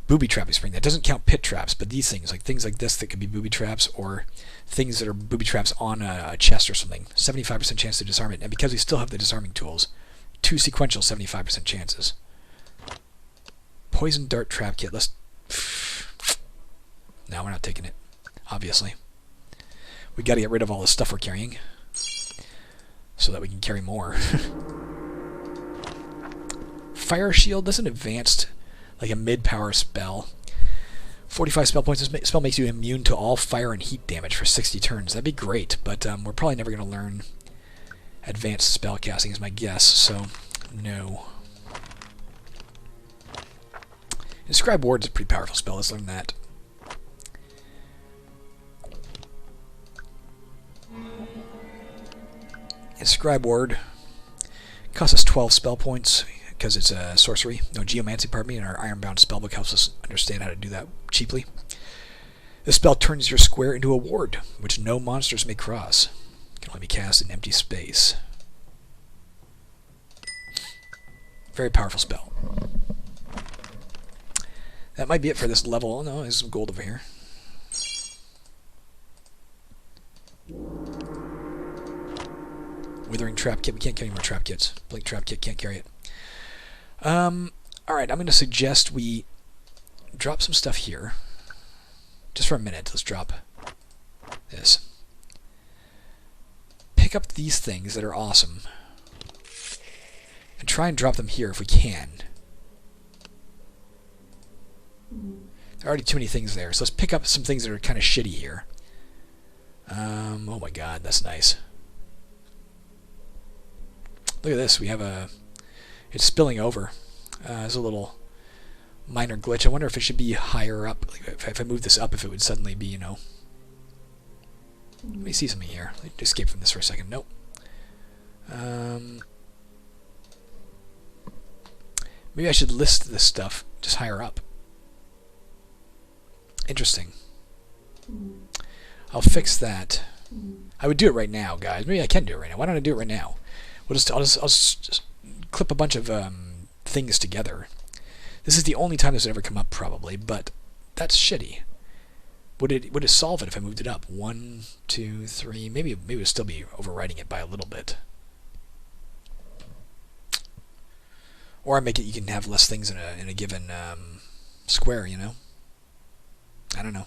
booby trap we spring. That doesn't count pit traps, but these things like this that could be booby traps, or things that are booby traps on a chest or something. 75% chance to disarm it. And because we still have the disarming tools, 2 sequential 75% chances. Poison dart trap kit. Let's... No, we're not taking it. Obviously. We gotta get rid of all the stuff we're carrying, so that we can carry more. Fire Shield, that's an advanced, like a mid-power spell. 45 spell points. This spell makes you immune to all fire and heat damage for 60 turns. That'd be great, but we're probably never going to learn advanced spell casting is my guess, so no. Inscribe Ward is a pretty powerful spell. Let's learn that. Inscribe Ward costs us 12 spell points because it's a sorcery. No, geomancy, pardon me, and our Ironbound spellbook helps us understand how to do that cheaply. This spell turns your square into a ward, which no monsters may cross. It can only be cast in empty space. Very powerful spell. That might be it for this level. Oh no, there's some gold over here. Withering Trap Kit. We can't carry any more Trap Kits. Blink Trap Kit, can't carry it. Alright, I'm going to suggest we drop some stuff here. Just for a minute, let's drop this. Pick up these things that are awesome. And try and drop them here if we can. There are already too many things there, so let's pick up some things that are kind of shitty here. Oh my god, that's nice. Look at this, we have a... It's spilling over. There's a little minor glitch. I wonder if it should be higher up. Like if I move this up, if it would suddenly be, you know... Let me see something here. Let me escape from this for a second. Nope. Maybe I should list this stuff just higher up. Interesting. I'll fix that. I would do it right now, guys. Maybe I can do it right now. Why don't I do it right now? I'll just clip a bunch of things together. This is the only time this would ever come up, probably, but that's shitty. Would it solve it if I moved it up? 1, 2, 3. Maybe it would still be overriding it by a little bit. Or I make it you can have less things in a given square, you know? I don't know.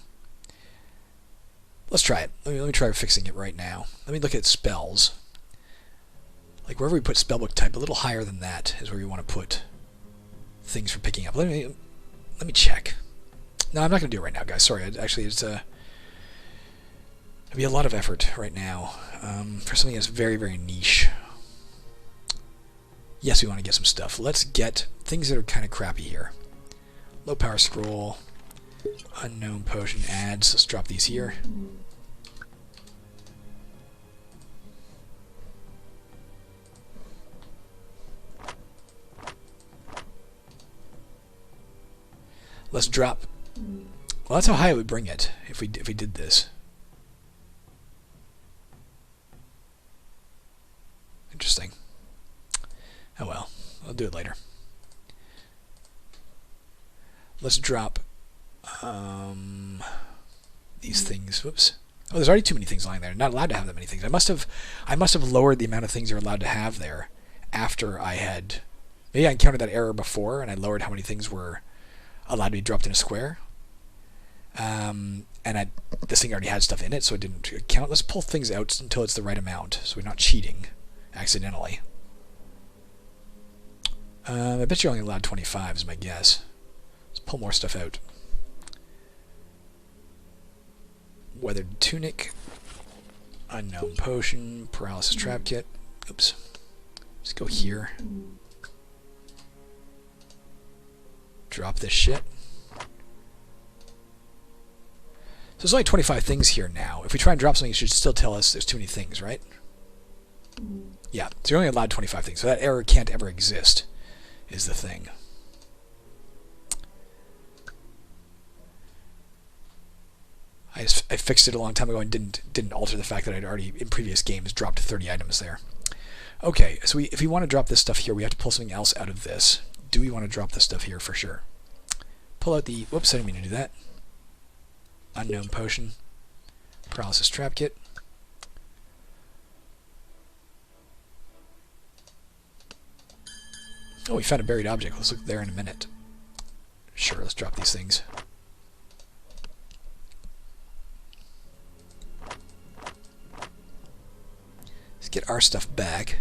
Let's try it. Let me try fixing it right now. Let me look at spells. Like wherever we put spellbook type, a little higher than that is where we want to put things for picking up. Let me check. No, I'm not going to do it right now, guys. Sorry. Actually, it'd be a lot of effort right now for something that's very, very niche. Yes, we want to get some stuff. Let's get things that are kind of crappy here. Low power scroll, unknown potion adds. Let's drop these here. Let's drop. Well, that's how high it would bring it if we did this. Interesting. Oh well, I'll do it later. Let's drop these things. Whoops. Oh, there's already too many things lying there. Not allowed to have that many things. I must have lowered the amount of things you're allowed to have there after I had. Maybe I encountered that error before, and I lowered how many things were allowed to be dropped in a square. And this thing already had stuff in it, so it didn't count. Let's pull things out until it's the right amount, so we're not cheating accidentally. I bet you're only allowed 25 is my guess. Let's pull more stuff out. Weathered tunic, unknown potion, paralysis trap kit. Oops. Just go here. Drop this shit. So there's only 25 things here now. If we try and drop something, it should still tell us there's too many things, right? Yeah, so you're only allowed 25 things, so that error can't ever exist, is the thing. I fixed it a long time ago and didn't alter the fact that I'd already, in previous games, dropped 30 items there. Okay, so if we want to drop this stuff here, we have to pull something else out of this. Do we want to drop this stuff here for sure? Pull out the... Whoops, I didn't mean to do that. Unknown potion. Paralysis trap kit. Oh, we found a buried object. Let's look there in a minute. Sure, let's drop these things. Let's get our stuff back.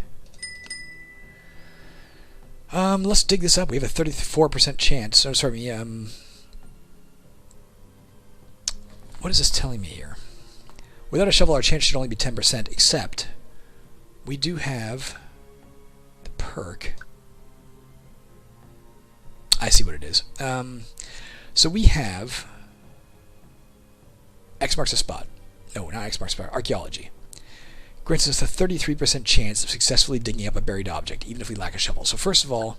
Let's dig this up. We have a 34% chance. Oh, sorry, what is this telling me here? Without a shovel, our chance should only be 10%, except we do have the perk. I see what it is. So we have X marks a spot. No, not X marks a spot. Archaeology. Grants us a 33% chance of successfully digging up a buried object, even if we lack a shovel. So first of all,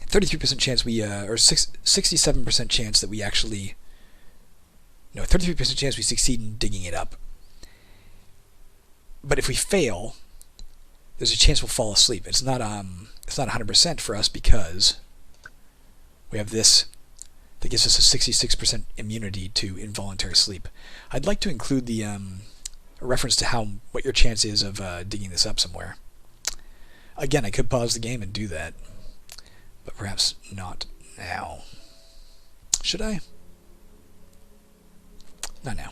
33% chance we, or 67% chance that we actually, no, 33% chance we succeed in digging it up. But if we fail, there's a chance we'll fall asleep. It's not 100% for us because we have this that gives us a 66% immunity to involuntary sleep. I'd like to include the a reference to what your chance is of digging this up somewhere. Again, I could pause the game and do that, but perhaps not now. Should I? Not now.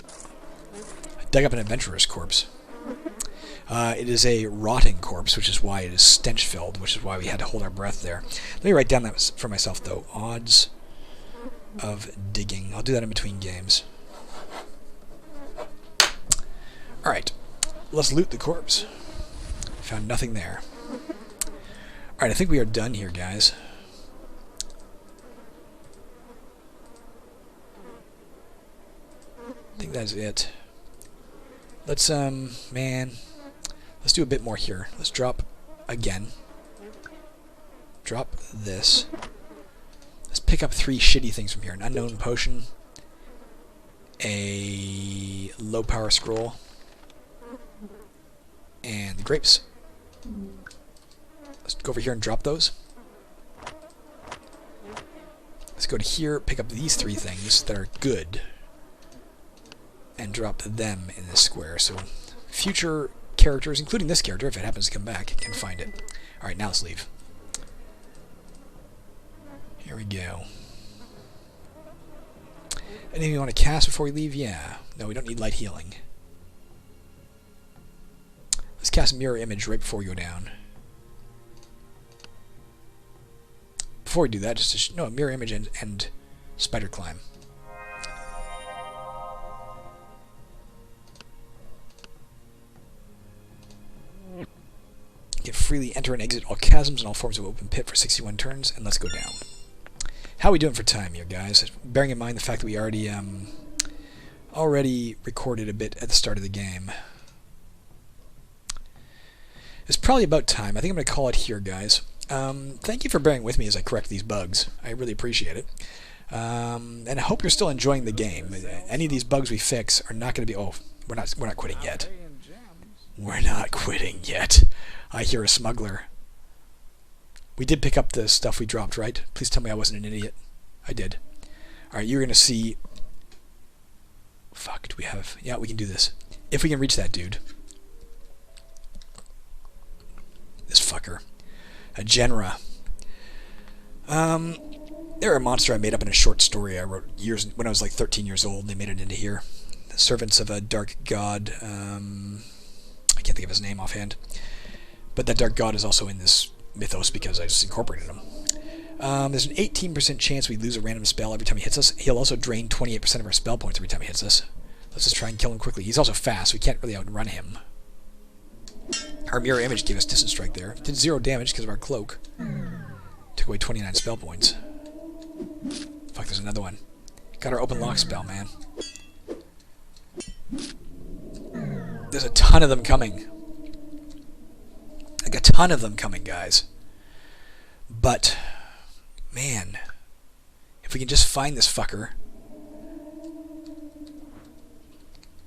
I dug up an adventurer's corpse. It is a rotting corpse, which is why it is stench-filled, which is why we had to hold our breath there. Let me write down that for myself, though. Odds of digging. I'll do that in between games. Alright. Let's loot the corpse. Found nothing there. Alright, I think we are done here, guys. I think that's it. Let's, let's do a bit more here. Let's drop again. Drop this. Let's pick up 3 shitty things from here. An unknown potion. A low power scroll. And the grapes. Let's go over here and drop those. Let's go to here, pick up these 3 things that are good. And drop them in this square. So future characters, including this character, if it happens to come back, can find it. Alright, now let's leave. Here we go. Anything you want to cast before we leave? Yeah. No, we don't need light healing. Let's cast Mirror Image right before we go down. Before we do that, just to Mirror Image and Spider Climb. Can freely enter and exit all chasms and all forms of open pit for 61 turns, and let's go down. How are we doing for time here, guys? Bearing in mind the fact that we already recorded a bit at the start of the game. It's probably about time. I think I'm going to call it here, guys. Thank you for bearing with me as I correct these bugs. I really appreciate it. And I hope you're still enjoying the game. Any of these bugs we fix are not going to be... Oh, we're not quitting yet. We're not quitting yet. I hear a smuggler. We did pick up the stuff we dropped, right? Please tell me I wasn't an idiot. I did. Alright, you're going to see... Fuck, do we have... Yeah, we can do this. If we can reach that dude. This fucker. A Genera. They're a monster I made up in a short story I wrote when I was like 13 years old. They made it into here. The servants of a dark god. I can't think of his name offhand. But that dark god is also in this mythos because I just incorporated him. There's an 18% chance we lose a random spell every time he hits us. He'll also drain 28% of our spell points every time he hits us. Let's just try and kill him quickly. He's also fast, so we can't really outrun him. Our Mirror Image gave us Distance Strike there. Did 0 damage because of our cloak. Took away 29 spell points. Fuck, there's another one. Got our Open Lock spell, man. There's a ton of them coming. Like a ton of them coming, guys. But, man, if we can just find this fucker.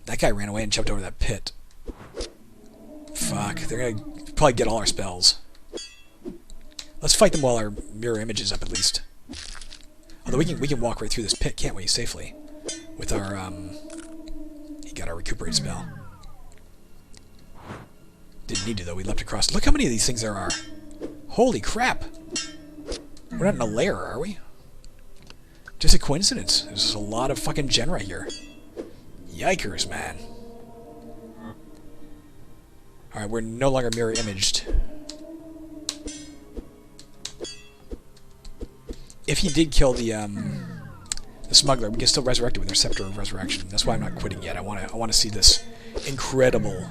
That guy ran away and jumped over that pit. Fuck, they're gonna probably get all our spells. Let's fight them while our Mirror Image is up, at least. Although we can walk right through this pit, can't we, safely? With our, he got our Recuperate spell. Didn't need to, though. We leapt across. Look how many of these things there are. Holy crap! We're not in a lair, are we? Just a coincidence. There's just a lot of fucking Genera here. Yikers, man. Alright, we're no longer mirror imaged. If he did kill the smuggler, we can still resurrect it with our Scepter of Resurrection. That's why I'm not quitting yet. I want to see this incredible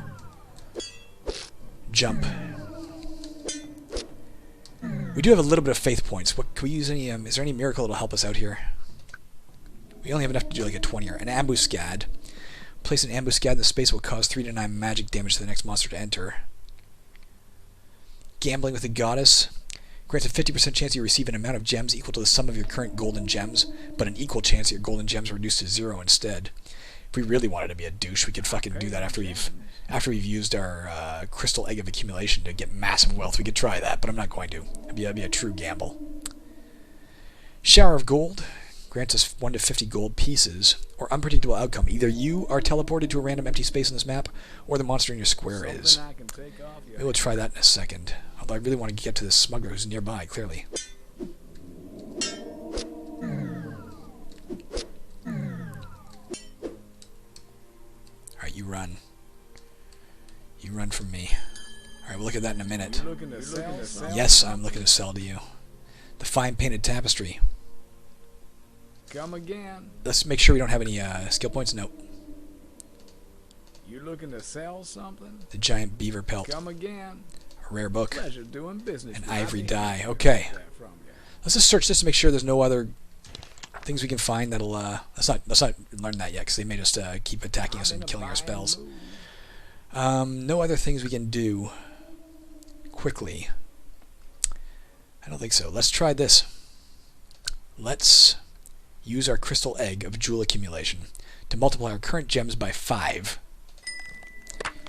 jump. We do have a little bit of faith points. What can we use? Any? Is there any miracle that'll help us out here? We only have enough to do like a 20 or an ambuscade. Place an ambuscade in the space will cause 3 to 9 magic damage to the next monster to enter. Gambling with the Goddess grants a 50% chance you receive an amount of gems equal to the sum of your current golden gems, but an equal chance that your golden gems are reduced to 0 instead. If we really wanted to be a douche, we could fucking do that after we've used our crystal egg of accumulation to get massive wealth. We could try that, but I'm not going to. That'd be a true gamble. Shower of gold grants us 1 to 50 gold pieces, or unpredictable outcome. Either you are teleported to a random empty space on this map, or the monster in your square is. Maybe we'll try that in a second. Although I really want to get to this smuggler who's nearby, clearly. Alright, you run. You run from me. Alright, we'll look at that in a minute. Yes, I'm looking to sell to you. The fine painted tapestry. Come again. Let's make sure we don't have any skill points. Nope. You looking to sell something? The giant beaver pelt. Come again. A rare book. Pleasure doing business. An ivory die. Okay. Let's just search this to make sure there's no other things we can find that'll. Let's not learn that yet, because they may just keep attacking us and killing our spells. No other things we can do quickly. I don't think so. Let's try this. Let's use our crystal egg of jewel accumulation to multiply our current gems by 5.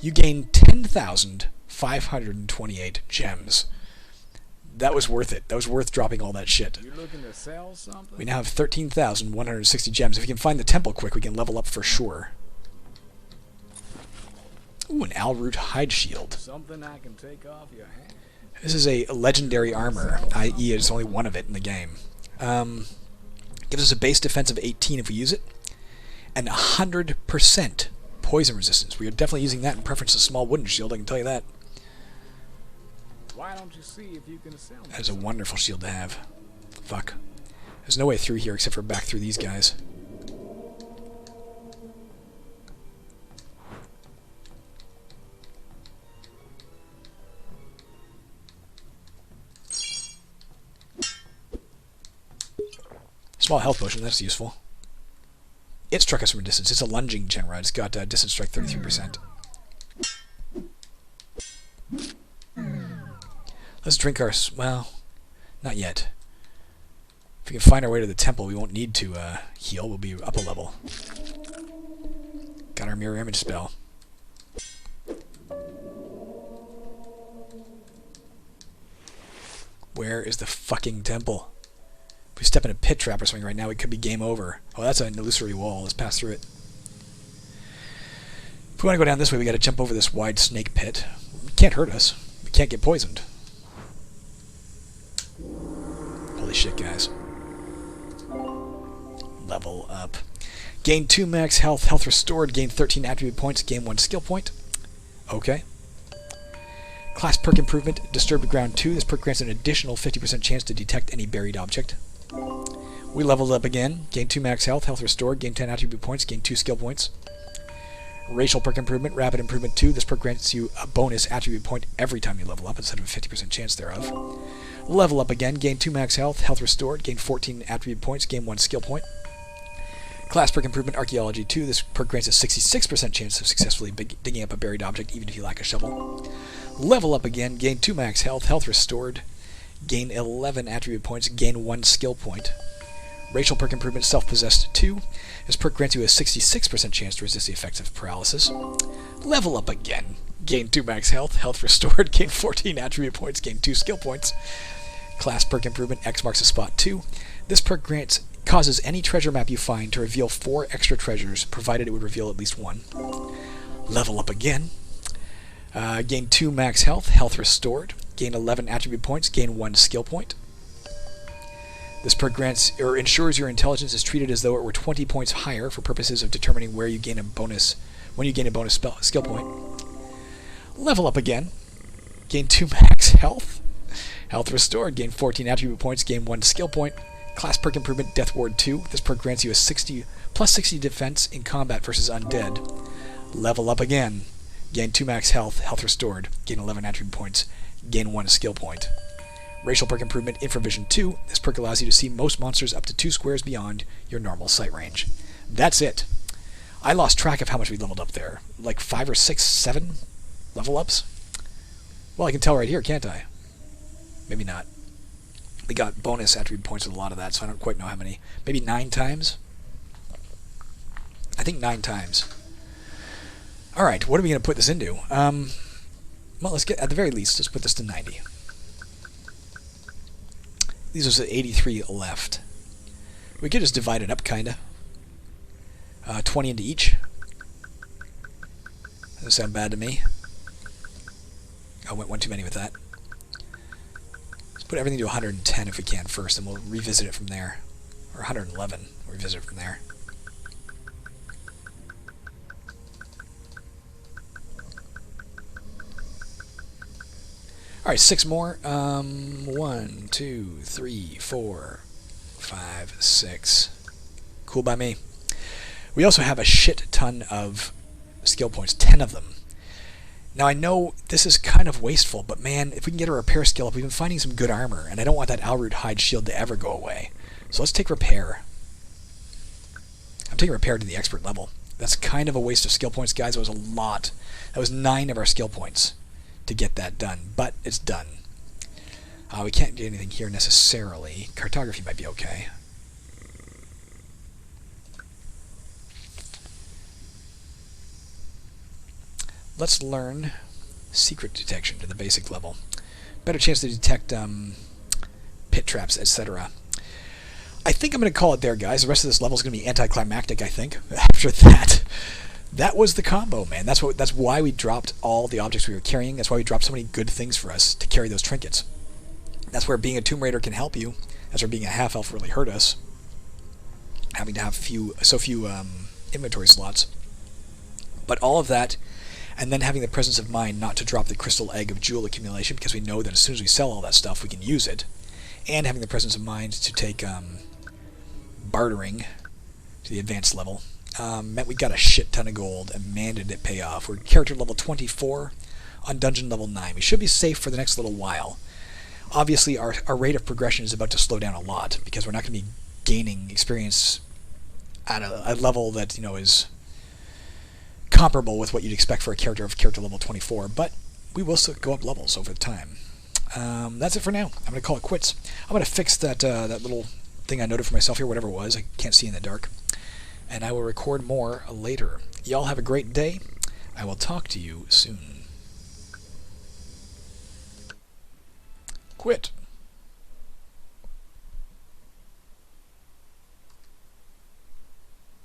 You gain 10,528 gems. That was worth it. That was worth dropping all that shit. You looking to sell something? We now have 13,160 gems. If we can find the temple quick, we can level up for sure. Ooh, an Alroot hide shield. Something I can take off your hand. This is a legendary armor, i.e. there's only one of it in the game. Gives us a base defense of 18 if we use it, and 100% poison resistance. We are definitely using that in preference to small wooden shield, I can tell you that. Why don't you see if you can sell me? That is a wonderful shield to have. Fuck. There's no way through here except for back through these guys. Small health potion, that's useful. It struck us from a distance. It's a lunging Genrod. It's got distance strike 33%. Let's drink our... well, not yet. If we can find our way to the temple, we won't need to heal. We'll be up a level. Got our mirror image spell. Where is the fucking temple? If we step in a pit trap or something right now, it could be game over. Oh, that's an illusory wall. Let's pass through it. If we want to go down this way, we got to jump over this wide snake pit. It can't hurt us. We can't get poisoned. Holy shit, guys. Level up. Gain 2 max health. Health restored. Gain 13 attribute points. Gain 1 skill point. Okay. Class perk improvement. Disturbed ground 2. This perk grants an additional 50% chance to detect any buried object. We leveled up again. Gain 2 max health. Health restored. Gain 10 attribute points. Gain 2 skill points. Racial perk improvement. Rapid improvement 2. This perk grants you a bonus attribute point every time you level up instead of a 50% chance thereof. Level up again. Gain 2 max health. Health restored. Gain 14 attribute points. Gain 1 skill point. Class perk improvement Archaeology 2. This perk grants a 66% chance of successfully digging up a buried object even if you lack a shovel. Level up again. Gain 2 max health. Health restored. Gain 11 attribute points. Gain 1 skill point. Racial perk improvement Self-Possessed 2. This perk grants you a 66% chance to resist the effects of paralysis. Level up again. Gain 2 max health. Health restored. Gain 14 attribute points. Gain 2 skill points. Class perk improvement X marks a spot 2. This perk causes any treasure map you find to reveal 4 extra treasures, provided it would reveal at least 1. Level up again. Gain 2 max health. Health restored. Gain 11 attribute points. Gain 1 skill point. This perk grants or ensures your intelligence is treated as though it were 20 points higher for purposes of determining where you gain a bonus when you gain a bonus skill point. Level up again. Gain 2 max health. Health restored. Gain 14 attribute points. Gain 1 skill point. Class perk improvement Death Ward 2. This perk grants you a plus 60 defense in combat versus undead. Level up again. Gain 2 max health. Health restored. Gain 11 attribute points. Gain 1 skill point. Racial perk improvement Infravision 2. This perk allows you to see most monsters up to 2 squares beyond your normal sight range. That's it. I lost track of how much we leveled up there. Like 5 or 6, 7 level ups? Well, I can tell right here, can't I? Maybe not. We got bonus attribute points with a lot of that, so I don't quite know how many. Maybe 9 times? I think 9 times. Alright, what are we going to put this into? Well, let's get, at the very least, let's put this to 90. These are 83 left. We could just divide it up, kinda. 20 into each. Doesn't sound bad to me. I went one too many with that. Let's put everything to 110 if we can first, and we'll revisit it from there. Or 111, we'll revisit it from there. Alright, 6 more. 1, 2, 3, 4, 5, 6. Cool by me. We also have a shit ton of skill points, 10 of them. Now I know this is kind of wasteful, but man, if we can get a repair skill up, we've been finding some good armor, and I don't want that Alroot hide shield to ever go away. So let's take repair. I'm taking repair to the expert level. That's kind of a waste of skill points, guys. It was a lot. That was 9 of our skill points to get that done, but it's done. We can't do anything here necessarily. Cartography might be okay. Let's learn secret detection to the basic level. Better chance to detect pit traps, etc. I think I'm going to call it there, guys. The rest of this level is going to be anticlimactic, I think. After that. That was the combo, man. That's why we dropped all the objects we were carrying. That's why we dropped so many good things for us to carry those trinkets. That's where being a Tomb Raider can help you. That's where being a half-elf really hurt us. Having to have so few inventory slots. But all of that, and then having the presence of mind not to drop the crystal egg of jewel accumulation, because we know that as soon as we sell all that stuff, we can use it. And having the presence of mind to take bartering to the advanced level. Meant we got a shit ton of gold, and man did it pay off. We're character level 24 on dungeon level 9. We should be safe for the next little while. Obviously, our rate of progression is about to slow down a lot, because we're not going to be gaining experience at a level that, you know, is comparable with what you'd expect for a character of character level 24, but we will still go up levels over time. That's it for now. I'm going to call it quits. I'm going to fix that little thing I noted for myself here, whatever it was. I can't see in the dark. And I will record more later. Y'all have a great day. I will talk to you soon. Quit.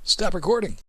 Stop recording.